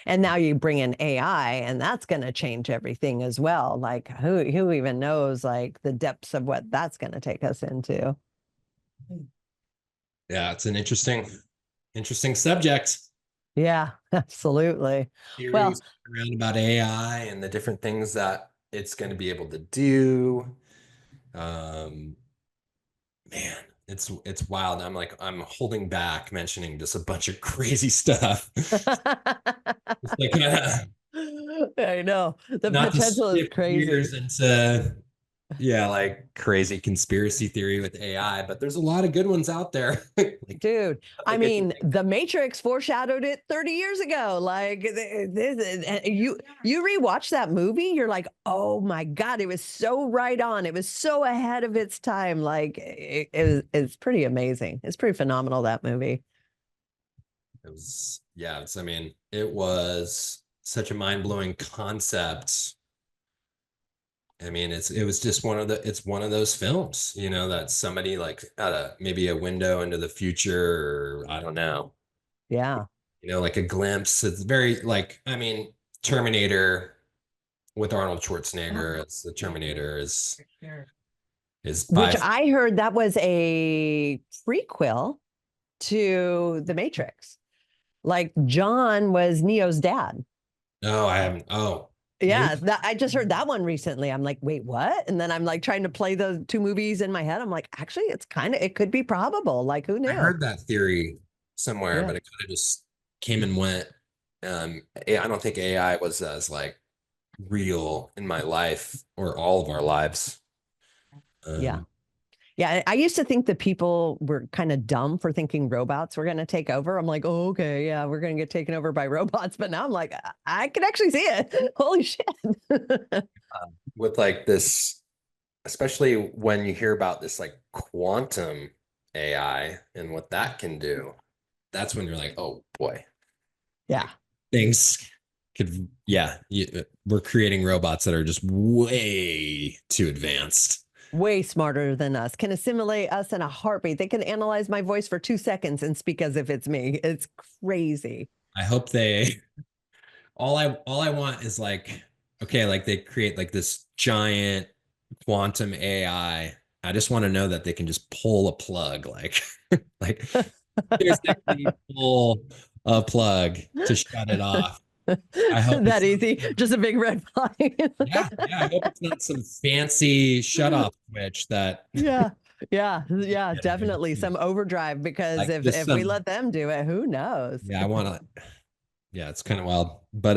And now you bring in AI, and that's going to change everything as well. Like who even knows like the depths of what that's going to take us into. Yeah, it's an interesting subject. Yeah, absolutely. Well, Theories around about AI and the different things that it's going to be able to do. Um, Man, it's wild. I'm holding back mentioning just a bunch of crazy stuff. It's like I know the not to potential is shift crazy. gears into yeah, like crazy conspiracy theory with AI, but there's a lot of good ones out there. Like Dude, I nothing I can mean, think The Matrix foreshadowed it 30 years ago. Like you rewatch that movie, you're like, "Oh my God, it was so right on. It was so ahead of its time." Like it's pretty amazing. It's pretty phenomenal, that movie. it was yeah, I mean, it was such a mind-blowing concept. I mean, it was just it's one of those films, that somebody like had maybe a window into the future, or I don't know, Yeah. like a glimpse. It's very like, I mean, Terminator with Arnold Schwarzenegger as the Terminator is Which by I heard that was a prequel to The Matrix. Like John was Neo's dad. oh, I haven't maybe Yeah, I just heard that one recently. I'm like, wait, what? And then I'm like trying to play the two movies in my head. I'm like, actually, it could be probable. Like, who I knew? heard that theory somewhere, Yeah. but it kind of just came and went. I don't think AI was as like real in my life or all of our lives. Yeah. Um, Yeah. I used to think that people were kind of dumb for thinking robots were going to take over. I'm like, oh, okay. Yeah, we're going to get taken over by robots. But now I'm like, I can actually see it. Holy shit. with like this, especially when you hear about this like quantum AI and what that can do, that's when you're like, oh boy, Yeah. like things could, yeah, we're creating robots that are just way too advanced. Way smarter than us, can assimilate us in a heartbeat. They can analyze my voice for 2 seconds and speak as if it's me. It's crazy. I hope all I want is like, okay, like they create like this giant quantum AI. I just want to know that they can just pull a plug, like, like physically pull a plug to shut it off. I hope That it's not easy. some, Just a big red flag. yeah. I hope it's not some fancy shut off switch that Yeah. Yeah. Yeah. yeah, Definitely some overdrive, because like if just we some let them do it, who knows? yeah. I want to yeah. It's kind of wild, but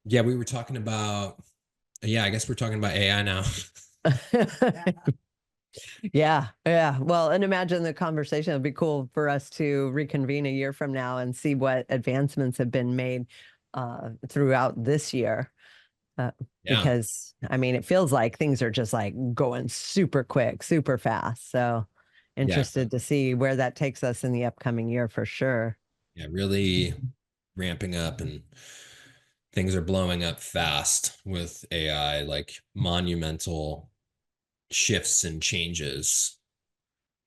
yeah. We were talking about yeah. I guess we're talking about AI now. Yeah. Yeah. Well, and imagine the conversation. It'd be cool for us to reconvene a year from now and see what advancements have been made throughout this year. Uh, Yeah, because I mean, it feels like things are just like going super quick, super fast. So yeah, interested to see where that takes us in the upcoming year for sure. yeah. Really ramping up and things are blowing up fast with AI, like monumental shifts and changes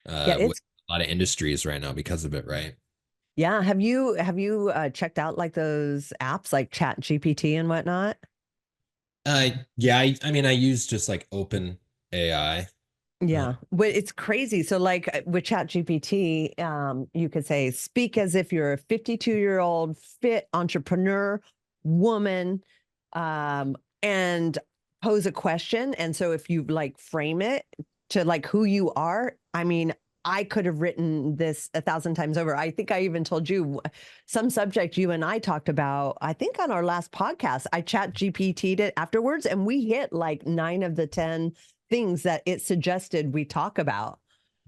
Yeah, with it's a lot of industries right now because of it, right? yeah. Have you checked out like those apps like Chat GPT and whatnot? Yeah, I mean, I use just like open AI. Yeah, but it's crazy. So, like with Chat GPT, you could say, speak as if you're a 52-year-old fit entrepreneur woman, and pose a question. And so, if you like frame it to like who you are, I mean, I could have written this 1,000 times over. I think I even told you some subject you and I talked about, I think on our last podcast. I Chat GPT'd it afterwards, and we hit like 9 of the 10 things that it suggested we talk about.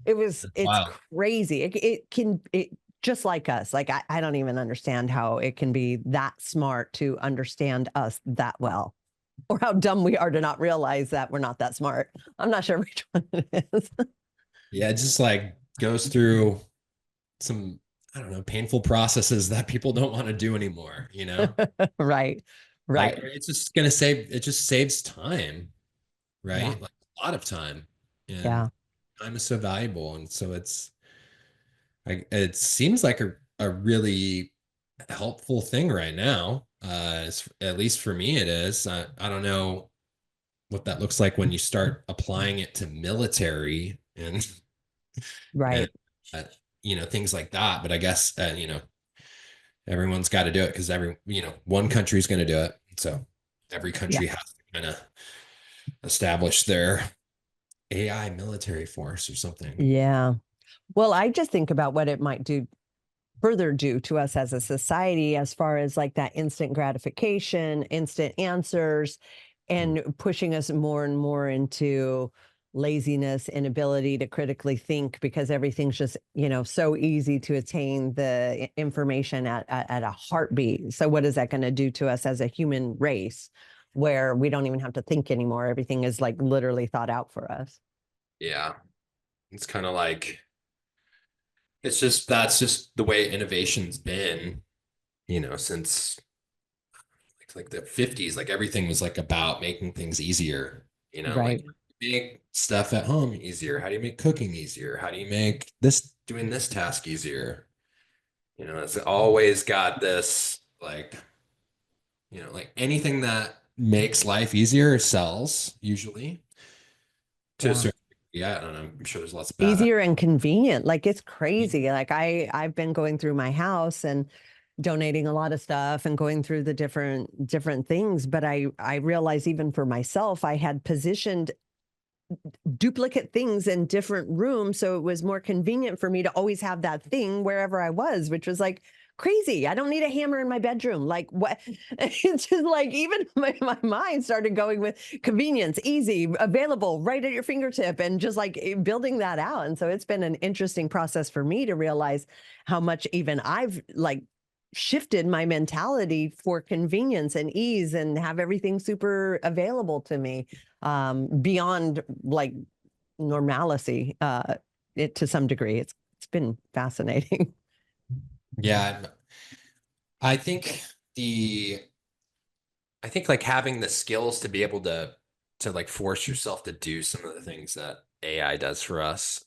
It's Wow. crazy. It just like us. Like I don't even understand how it can be that smart to understand us that well, or how dumb we are to not realize that we're not that smart. I'm not sure which one it is. Yeah, it just like goes through some, I don't know, painful processes that people don't want to do anymore, you know? Right. Like Right. it's just gonna save, it just saves time, Yeah. right? Like a lot of time. And Yeah. time is so valuable. And so it seems like a a really helpful thing right now. At least for me, it is. I don't know what that looks like when you start applying it to military and Right. uh, things like that. But I guess everyone's got to do it because one country's going to do it. So every Yeah. country has to kind of establish their AI military force or something. Yeah. Well, I just think about what it might do further do to us as a society as far as like that instant gratification, instant answers, Mm. and pushing us more and more into laziness, inability to critically think because everything's just, so easy to attain the information at a heartbeat. So what is that going to do to us as a human race where we don't even have to think anymore? Everything is like literally thought out for us. Yeah, it's kind of like that's just the way innovation's been, since like the 50s. Like everything was like about making things easier, like Right. make stuff at home easier. How do you make cooking easier? How do you make this doing this task easier? It's always got this like anything that makes life easier sells usually to a Yeah. certain degree. Yeah, I don't know. I'm sure there's lots of bad. Easier and convenient. Like it's crazy. Like I've been going through my house and donating a lot of stuff and going through the different things, but I realized even for myself I had positioned duplicate things in different rooms so it was more convenient for me to always have that thing wherever I was, which was like crazy. I don't need a hammer in my bedroom. Like what? It's just like even my mind started going with convenience, easy, available, right at your fingertip, and just like building that out. And so it's been an interesting process for me to realize how much even I've like shifted my mentality for convenience and ease and have everything super available to me, beyond like normalcy, it to some degree. It's been fascinating. Yeah, I think the I think like having the skills to be able to like force yourself to do some of the things that AI does for us,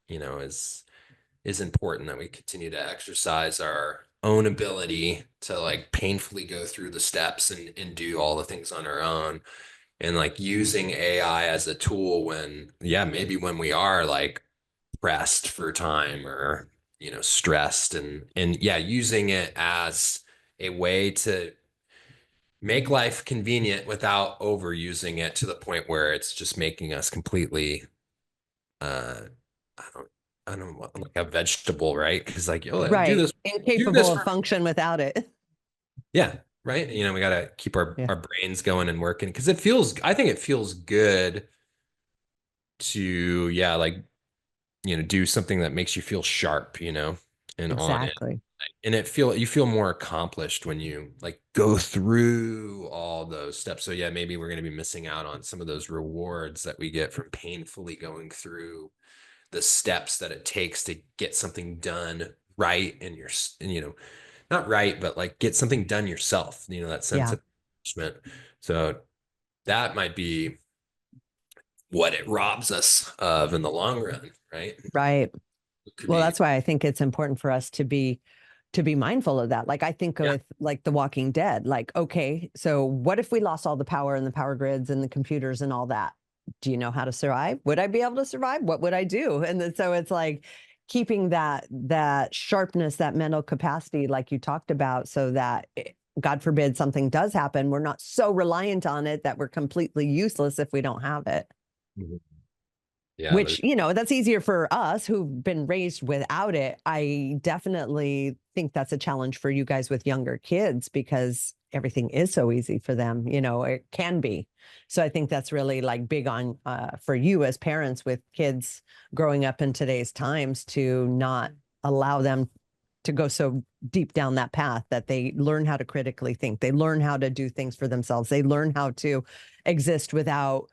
is important that we continue to exercise our own ability to like painfully go through the steps and do all the things on our own and like using AI as a tool when, yeah, maybe when we are like pressed for time or, stressed and yeah, using it as a way to make life convenient without overusing it to the point where it's just making us completely uh I don't I don't know like a vegetable, right? Because like, oh, do Right. this Incapable of for me. function without it. Yeah, right. We gotta keep our, Yeah. our brains going and working because I think it feels good to, yeah, like, do something that makes you feel sharp, and on it. Exactly. And you feel more accomplished when you like go through all those steps. So yeah, maybe we're going to be missing out on some of those rewards that we get from painfully going through the steps that it takes to get something done right and not right, but like get something done yourself, that sense Yeah. of accomplishment. So that might be what it robs us of in the long run, right? Right. It could Well, be, that's why I think it's important for us to be mindful of that. Like I think yeah. with like The Walking Dead, like, okay, so what if we lost all the power and the power grids and the computers and all that? Do you know how to survive? Would I be able to survive? What would I do? And then, so it's like keeping that sharpness, that mental capacity, like you talked about, so that God forbid something does happen, we're not so reliant on it that we're completely useless if we don't have it. Mhm. Yeah, Which, that's easier for us who've been raised without it. I definitely think that's a challenge for you guys with younger kids because everything is so easy for them, it can be. So I think that's really like big on, for you as parents with kids growing up in today's times, to not allow them to go so deep down that path, that they learn how to critically think. They learn how to do things for themselves. They learn how to exist without,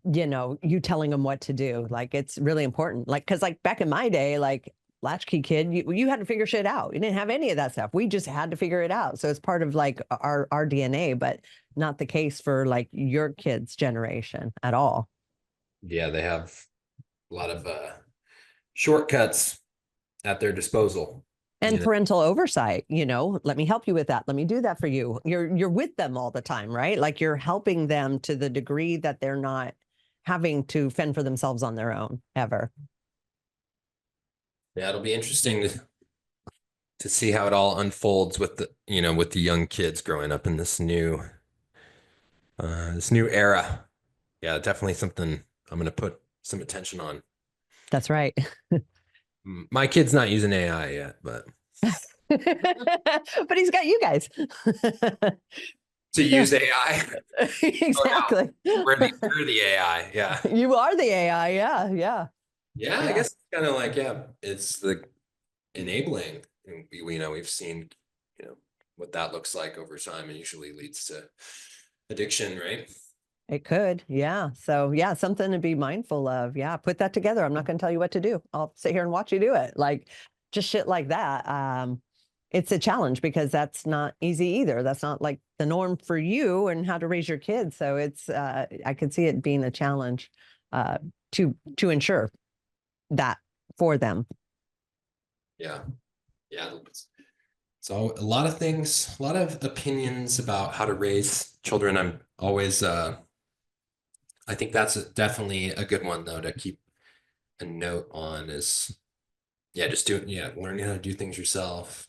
you telling them what to do. Like it's really important. Like, cause like back in my day, like latchkey kid, you had to figure shit out. You didn't have any of that stuff. We just had to figure it out. So it's part of like our DNA, but not the case for like your kids' generation at all. yeah, they have a lot of shortcuts at their disposal. And you know, parental oversight, let me help you with that. Let me do that for you. You're with them all the time, right? Like you're helping them to the degree that they're not having to fend for themselves on their own ever. yeah, it'll be interesting to see how it all unfolds with with the young kids growing up in this new era. Yeah, definitely something I'm going to put some attention on. That's right. My kid's not using AI yet, but But he's got you guys. to Yeah, use AI. Oh exactly. no, we're the AI. Yeah. You are the AI. Yeah. Yeah. Yeah, I Yeah. guess it's kind of like, yeah, it's the enabling. And we've seen, what that looks like over time and usually leads to addiction, right? It could. Yeah. So, yeah, something to be mindful of. Yeah. Put that together. I'm not going to tell you what to do. I'll sit here and watch you do it. Like just shit like that. It's a challenge because that's not easy either. That's not like the norm for you and how to raise your kids. So I could see it being a challenge uh, to ensure that for them. Yeah. Yeah. So a lot of things, a lot of opinions about how to raise children. I think that's definitely a good one though to keep a note on is, yeah, learning how to do things yourself.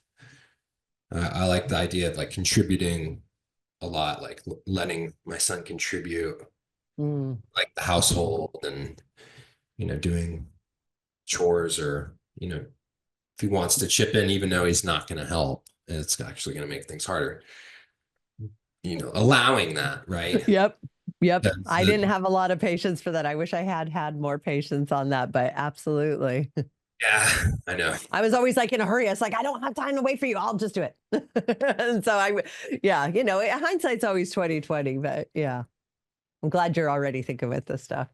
I like the idea of like contributing a lot, like letting my son contribute, Mm. like the household and, doing chores or, if he wants to chip in, even though he's not going to help, it's actually going to make things harder. Allowing that, right? Yep. Yep. That's I didn't the, have a lot of patience for that. I wish I had more patience on that, but absolutely. yeah, I know. I was always like in a hurry. I was like, I don't have time to wait for you. I'll just do it. And so yeah, hindsight's always 2020, but yeah, I'm glad you're already thinking with this stuff.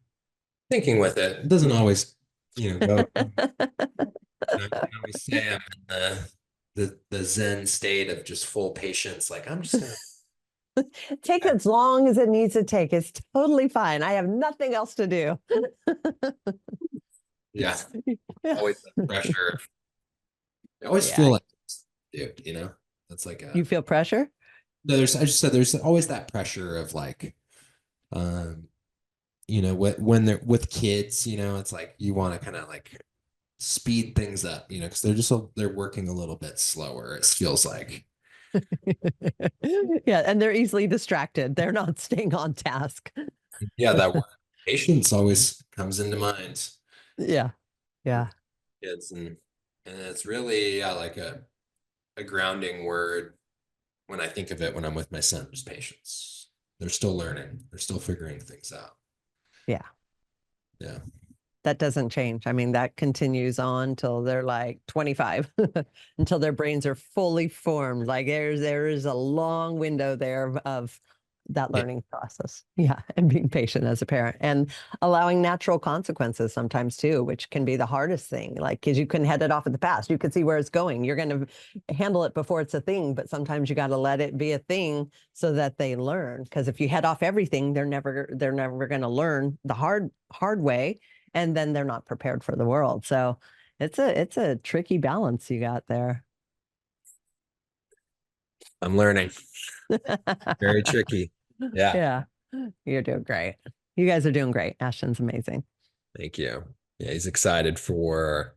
Thinking with it, it doesn't always, go. I can always say I'm in the Zen state of just full patience. Like I'm just gonna, Take as long as it needs to take. It's totally fine. I have nothing else to do. yeah, Yeah. always the pressure. I always feel Yeah. like, dude, that's like You feel pressure? I just said there's always that pressure of like, um, when they're with kids, it's like you want to kind of like speed things up, because they're working a little bit slower. It feels like, Yeah. And they're easily distracted. They're not staying on task. yeah, that word patience always comes into mind. Yeah. With Yeah. kids and it's really like a grounding word when I think of it when I'm with my son, just patience. They're still learning. They're still figuring things out. Yeah. Yeah. That doesn't change. I mean, that continues on till they're like 25, until their brains are fully formed. Like there is a long window there of that Yeah. learning process. Yeah, and being patient as a parent and allowing natural consequences sometimes too, which can be the hardest thing. Like, because you can head it off at the past, you can see where it's going. You're going to handle it before it's a thing, but sometimes you got to let it be a thing so that they learn. Because if you head off everything, they're never going to learn the hard way, and then they're not prepared for the world. So it's a tricky balance you got there. I'm learning. Very tricky. Yeah. Yeah, you're doing great. You guys are doing great. Ashton's amazing. Thank you. Yeah, he's excited for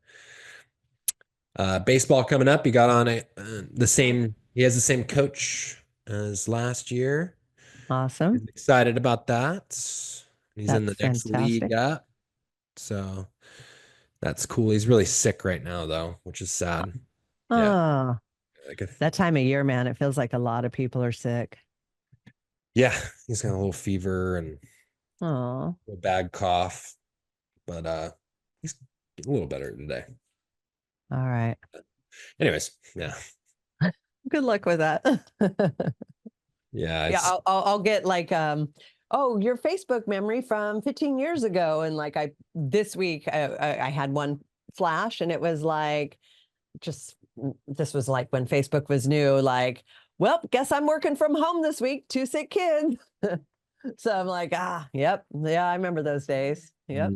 baseball coming up. He got on he has the same coach as last year. He's Awesome. excited about that. He's in That's the next league fantastic. up. So that's cool. He's really sick right now though, which is sad. Yeah. Oh, Like a, that time of year, man, it feels like a lot of people are sick. yeah, he's got a little fever and Oh, a bad cough, but he's a little better today. all right. Anyways, yeah. Good luck with that. Yeah, Yeah, it's I'll get like oh, your Facebook memory from 15 years ago, and like this week I had one flash, and it was like just this was like when Facebook was new, like, well, guess I'm working from home this week, two sick kids. So I'm like, yep, yeah, I remember those days. Yep.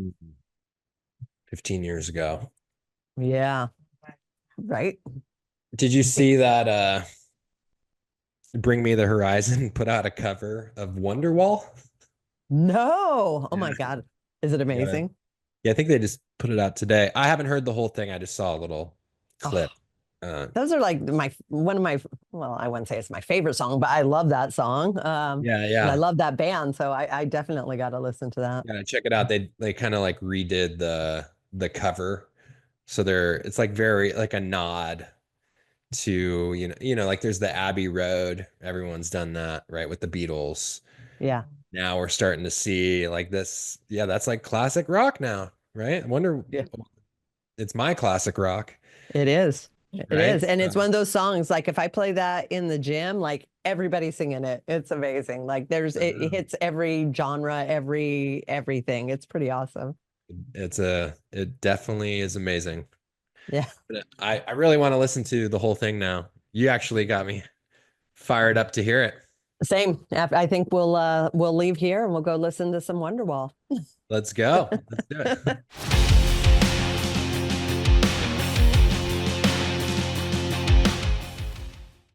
15 years ago. Yeah. Right. Did you see that Bring Me the Horizon put out a cover of Wonderwall? No. Oh Yeah. my God. Is it Yeah. amazing? Yeah, I think they just put it out today. I haven't heard the whole thing. I just saw a little Oh, clip. Uh, those are like one of my, well, I wouldn't say it's my favorite song, but I love that song. yeah, And I yeah. love that band. So I definitely got to listen to that. Yeah, check it out. They kind of like redid the cover. So they're it's like very like a nod to, like there's the Abbey Road. Everyone's done that, right? With the Beatles. Yeah. Now we're starting to see like this. Yeah, that's like classic rock now, right? I wonder, Yeah. it's my classic rock, It is. It right? is. And it's one So, of those songs, like if I play that in the gym, like everybody's singing it. It's amazing. Like it hits every genre, everything. It's pretty awesome. it definitely is amazing. Yeah. But I really want to listen to the whole thing now. You actually got me fired up to hear it. Same. I think we'll leave here and we'll go listen to some Wonderwall. Let's go. Let's do it.